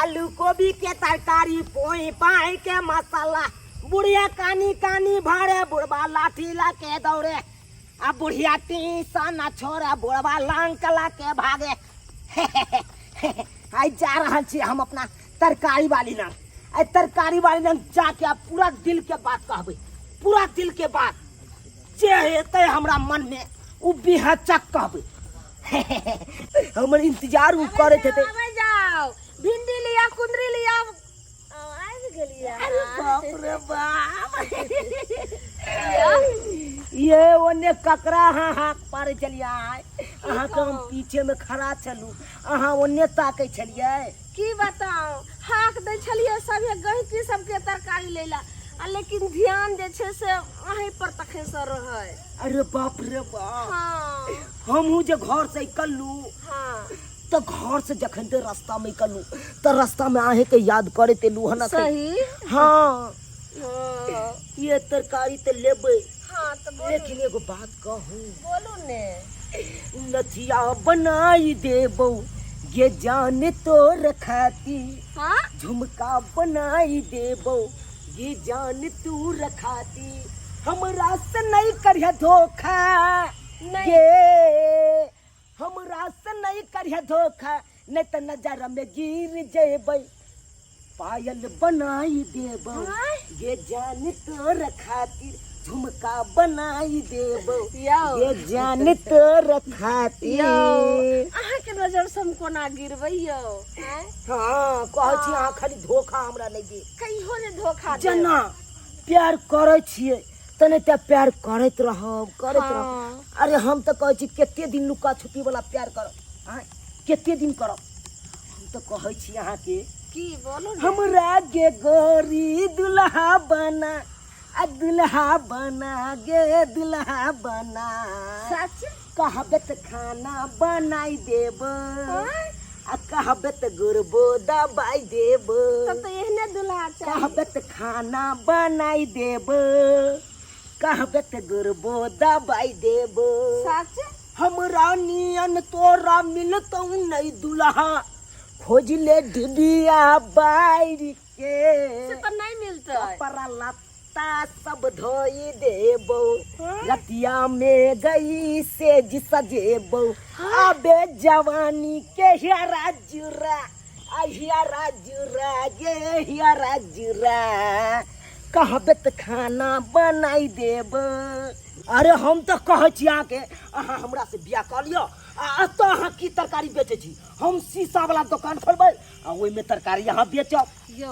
आलू गोभी के तरकारी पोई पाई के मसाला बुढ़िया कानी कानी भरे बुढ़वा लाठी ला के दौड़े आ बुढ़िया तीसा न छोड़े बुढ़वा लंकला के भागे आई जा रहा छी हम अपना तरकारी वाली नाम आई तरकारी वाली नाम जाके पूरा दिल के बात कहबे पूरा दिल के बात जे हेते हमरा मन में उ बिहचक कहबे हमर इंतजार उ करे थे जाओ भिंडी लिया कुंदरी लिया आइ गेलिया अरे बाप रे बाप ये ओने ककरा हाथ पारे चलिए अहाँ के हम पीछे में खड़ा चलू अहाँ ओने ताकै छलिए की बताओ हाक दै छलिए सब गहिकी सबके तरकारी लेला लेकिन ध्यान जे छे से अहीं पर तखे से रहै अरे बाप रे बाप हां हमहू जे घर से निकललू हां तो घर से जखन ते रास्ता में निकललू तो रास्ता में आहे के याद करे ते लूहना सही हां हां ये तरकारी ते लेबे हां तो लेकिन एगो बात कहूं बोलू ने नथिया बनाई देबो ये जान तोर खाती हां झुमका बनाई देबो ये जान तू रखाती हमरा से नहीं करिया धोखा नहीं ये हमरा से नहीं करिया धोखा नहीं तो नजर में गिर जेबै पायल बनाई देबो ये जान तो रखाती झुमका बनाई देबो ये जान तो रखाती अहाँ के नजर से हम कोना गिरबैयो हां कहै छी अहाँ खाली धोखा हमरा नहीं दे कहियो ने धोखा जना प्यार करे छिए तने ते प्यार करत रहब अरे हम तो कहै छी केते दिन लुका छुपी वाला प्यार करब हां केते दिन करब हम तो कहै छी अहाँ के की बोलो हमरा गे गोरी दुल्हा बना गे दुल्हा बना सच कहबे त खाना बनाई देब आ कहबे त गुरबो दबाई देब तब तो एहने दुल्हा चाहिए कहबे त खाना बनाई देब कहबे त गुरबो दबाई देब सच हमरा नियन तोरा मिलतौ नहीं दुल्हा खोज ले डिबिया बाइर के से तो नहीं मिलता कपड़ा लत्ता सब धोई देबो रतिया में गई से सजेबो अबे जवानी के हियारा जुरा हियारा जुरा गे हियारा जुरा कहबे त खाना बनाई देब अरे हम तो कहै छी अहाँ के अहाँ हमरा से बियाह कर लियो आ तो अहाँ की तरकारी बेचे छी हम शीशा वाला दुकान खोलबै आ ओइ में तरकारी अहाँ बेचब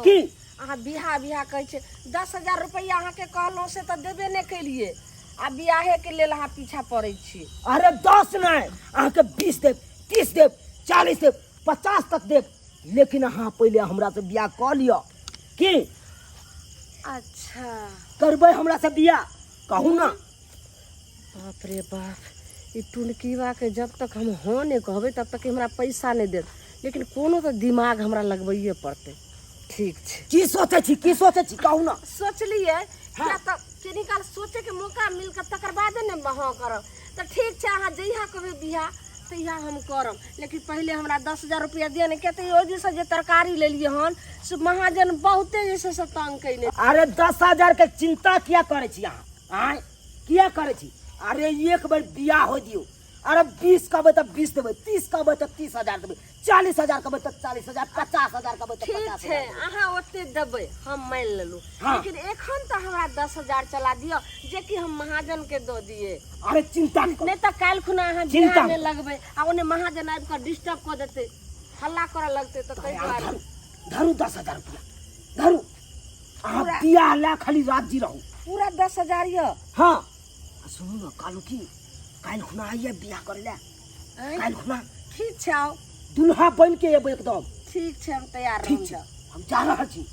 की अहाँ बिहा कहै छै 10,000 रुपया अहाँ के कहलो से तो देबे नहीं केलिए आ बियाहे के लेल अहाँ पीछा पड़ै छी अरे 10 नहीं अहाँ के 20 देब 30 देब 40 देब 50 तक देब लेकिन अहाँ पहले हमरा से बियाह कर लियो की अच्छा करबै हमरा से बियाह कहू ना बाप रे बाप ई टुनकीवा के जब तक हम हो नहीं कहबे तब तक हमरा पैसा नहीं देत लेकिन कोनो तो दिमाग हमरा लगबैये पड़ते ठीक छै की सोचे छी कहू ना सोचलिए क्या तो निकाल सोचे के मौका मिल के तकर बाद ने हाँ करब तो ठीक छै अहाँ जइहा कहबे बियाह तहिया हम करब लेकिन पहले हमरा 10,000 रुपया दिए ने कहते ओहि दिन से जे तरकारी लेलिए हन से महाजन बहुते जैसे से तंग कैले अरे 10,000 के चिंता किया करे छी अहाँ किया करे छी अरे एक बार बियाह हो दियो अरे 20 कहबे तो 20 देबे 30 कहबे तो 30,000 देबे 40,000 कहबे तो 40,000 50,000 कहबे तो 50,000 ठीक है अहाँ ओते देबे हम मान लेलू हाँ। लेकिन एखन तो हमरा 10,000 चला दियो जे कि हम महाजन के दो दिए अरे चिंता नहीं तो काल खुना अहाँ बियाह में लगबे आ ओने महाजन आबि के डिस्टर्ब कर देते हल्ला करे लगते तो कई बार धरू 10,000 रुपया धरू अहाँ बियाह ला खाली राजी रहू पूरा 10,000 ये हां सुनू ना कालू की काल खुना आइए बियाह करे ला काल खुना ठीक छै आओ दुल्हा बन के एबो एकदम ठीक छै हम तैयार ठीक रहब छै हम जा रहल छी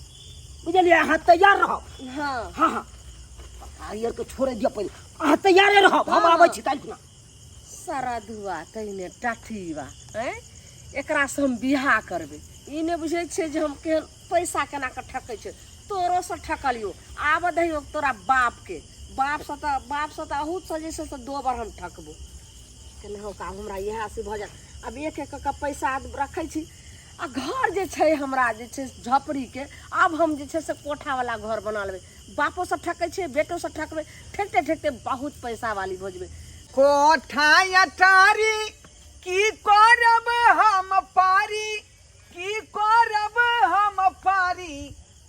बुझलिए अहाँ तैयार रहब हां हां आइयर के छोड़े दियो पहले अहाँ तैयारे रहब हम आबै छी काल खुना सारा दुआ तइने टाठीवा हैं एकरा से हम बियाह करबे ई ने बुझै छै जे हम के पैसा केना के ठकै छै तोरो से ठकलियो आब दहियो तोरा बाप से तो अहूत से जैसे से 2 बार हम ठकबो केना हो का हमरा यह से भ जात अब एक का पैसा रखै छी आ घर जे छै हमरा जे छै झोपड़ी के, अब हम जे छै से कोठा वाला घर बना लेबै। बापो से ठकै छै, बेटो से ठकबै, ठकते ठकते बहुत पैसा वाली हो जेबै। कोठा अटारी की करब हम पारी, की करब हम पारी,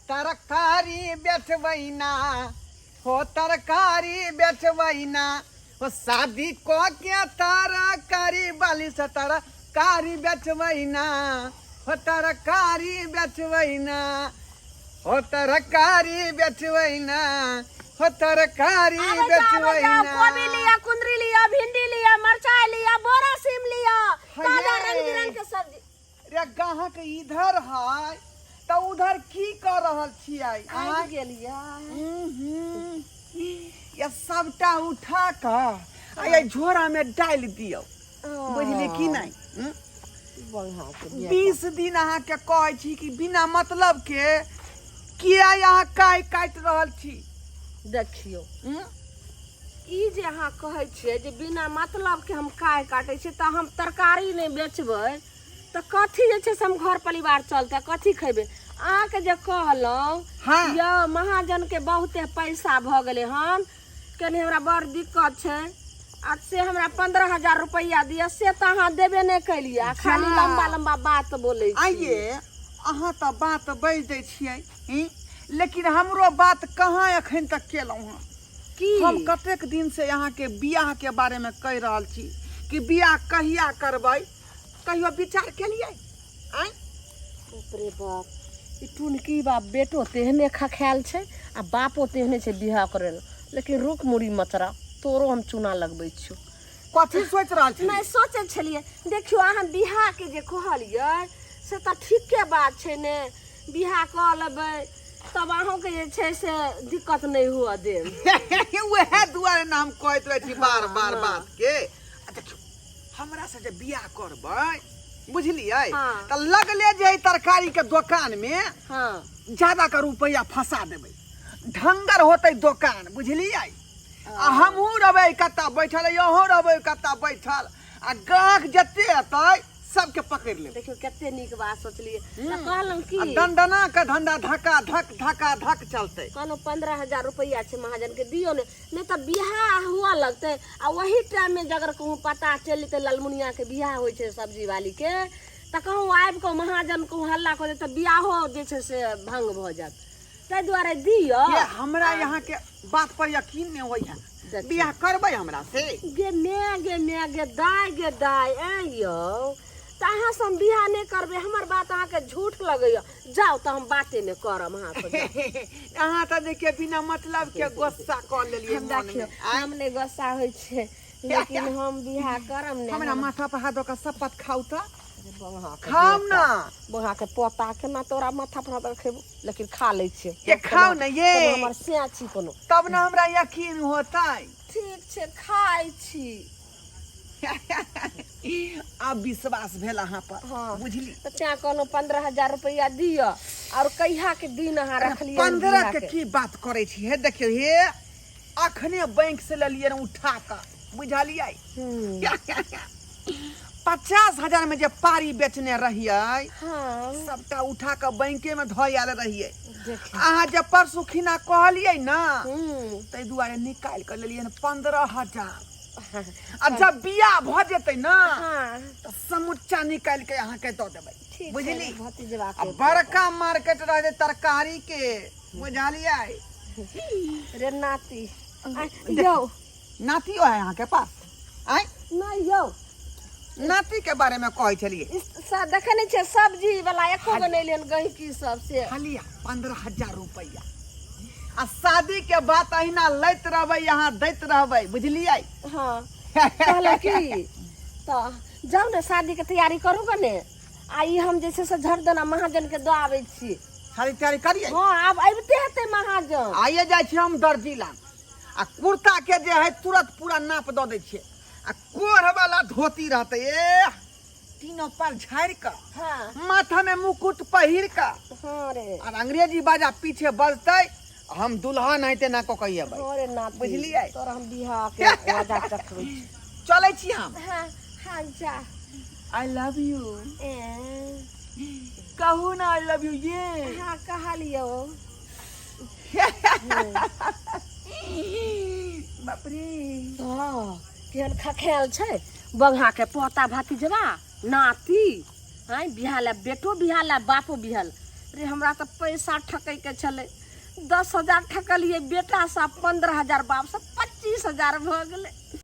तरकारी बेचबैना हो, तरकारी बेचबैना हो, शादी को के तरकारी बाली से तरकारी बेचबैना हो, तरकारी बेचबैना हो, तरकारी बेचबैना हो, तरकारी बेचबैना। गोभी लिया, कुंदरी लिया, भिंडी लिया, मिर्चाई लिया, बोरा सीम लिया, ताजा रंग बिरंग के सब्जी। रे गाहक इधर है तो उधर की कर रहल छियै? आ गेलिया ये सबटा उठा कर आ ये झोरा में डाल दियो, बुझली कि नहीं? 20 दिन अहाँ के कहै छी कि बिना मतलब के किया यहाँ काई काट रहल छी? देखियो ई जे अहाँ कहै छियै जे बिना मतलब के हम काय काटै छियै, तऽ हम तरकारी नहीं बेचबै तऽ कथी जे छै से हम घर परिवार चलतै, कथी खैबै? अहाँके जे कहलहुँ हाँ। यौ महाजन के बहुते पैसा भऽ गेलै हन, कनी हमरा बड़ दिक्कत छै, आ से हमरा 15,000 रुपया दिअ, से तऽ अहाँ देबे नहीं कैलियै, खाली लंबा लंबा बात बोलै छी। आइये अहाँ तो बात बज दै छियै, लेकिन हमरो बात कहाँ एखन तक केलहुँ हँ। की हम कतेक दिन से यहाँ के बियाह के बारे में कह रहल छी कि बियाह कहिया करबै, कहियो विचार केलियै? बाप रे बाप, ई टुनकी बाप बेटो तेहने खखायल छै आ बापो तेहने छै बियाह करे ले। लेकिन रुक मुड़ी मचरा, तोरो हम चूना लगबै छियो। कथी सोच रहल छी? नहीं सोचे छलिए, देखियो अहाँ बियाह के जे कहलियै से तऽ ठीके बात छै ने, बियाह कऽ लेबै तब अहूँ के जे छै से दिक्कत नहीं हुआ देब। वह दुआरे ना हम कहत रहे छी बार बार बात के। देखियो हमरा से जे बियाह करबै, बुझलियै, हाँ। त लगले जे तरकारी के दुकान में हाँ ज्यादा का रुपया फंसा देबै, ढंगर होतै दुकान, बुझलियै। आ हमहूँ रहबै कत्ता बैठल, यहो रहबै कत्ता बैठल, आ गाहक जते एतै सबके पकड़ लेबै। देखियो कते नीक बात सोचलिए। तऽ कहलहुँ की आ दंडना के धंधा धक्का धक चलतै। कहलहुँ 15,000 रुपया छै महाजन के दियो ने, नहीं तो बियाह हुआ लगतै, आ वही टाइम में अगर कहूँ पता चल जेतै लालमुनिया के बियाह होइ छै सब्जी वाली के, तऽ कहूँ आबि कऽ महाजन कहूँ हल्ला कर देतै, बियाहो जे छै से भंग भऽ जायत। ताहि दुआरे दियो। ये हमरा यहाँ के बात पर यकीन नहीं होई है, बियाह करबै हमरा से? गे मैं गे दाय यौ, तऽ अहाँ से हम बियाह नहीं करबै, हमर बात अहाँ के झूठ लगैया। जाओ तो हम बाते में करम अहाँ से। अहाँ तो देखिए बिना मतलब के गुस्सा कर लेलिए हम मन देखियो में। हम नहीं गुस्सा होइ छै, लेकिन हम बियाह करम ने। हमरा माथा पर हाथ दो शपथ खाऊ तो खाम खाऊ ना, बहा के पोता के ना तोरा माथा पर हाथ खेबो, लेकिन खा ले छियै। ये खाऊ ना ये, हमर से छी कोनो, तब ना हमरा यकीन होतै। ठीक छै खाइ छी। अब विश्वास भेल अहाँ पर, हाँ। बुझली। तो त्या कहलहुँ 15,000 रुपया दियो, और कहिया के दिन अहाँ रखलिए? 15 के की बात करे छी? हे देखियो हे, अखने बैंक से लेलिए उठा कर, बुझलियै। 50,000 में जे पारी बेचने रहिए, हाँ सबटा उठा कर बैंके में धोयाल रहिए। देखियो। अहाँ जब परसू खिना कहलिए ना, हम्म। तै दुआरे निकाल कर लेलिए 15,000। आ जब बियाह भ जेतै ना, हाँ तो समुच्चा निकाल के अहाँ के दो देबै, ठीक बुझली। छै, भतीजवा आ के बड़का मार्केट रहे तरकारी के, बुझलियै। रे नाती यौ, नातियो है यहाँ के पास? आय नहीं यौ, नाती के बारे में कहै छलिए। देखे नहीं छे सब्जी वाला एको गो नहीं लेन गहिकी सब से। खाली 15,000 रुपया। आ शादी के बात अहिना लैत रहबै, यहाँ दैत रहबै, बुझलियै। हाँ कहले की तो जाओ ने शादी के तैयारी करू ग ने, आ ई हम जैसे से झट देना महाजन के दो आबै छी। सारी तैयारी करिए। हाँ अब अबते हेतै महाजन। आइए जाइ छी हम दर्जी लान, आ कुर्ता के जे है तुरंत पूरा नाप दो दै छियै, आ कोढ़ वाला धोती रहते तीनों पर झाड़ कर, हाँ माथा में मुकुट पहिर कर, हाँ रे, और अंग्रेजी बाजा पीछे बजते, हम दुल्हा नहीं ना को कहिए भाई, हाँ रे नाती, बुझलियै। तोरा हम बियाह के मजा चखबै छी। चले छी हम। हाँ हाँ जा। I love you. कहू ना आई लव यू ये। हाँ कहलियो। बाप रे। केहन खखेल छै बंघा के पोता भातीजवा नाती हैं बिहाल बेटो बिहाल बापो बिहाल। रे हमरा तो पैसा ठकै के छलै 10,000 ठकलिए बेटा सा 15,000 बाप सा 25,000 भ गेलै।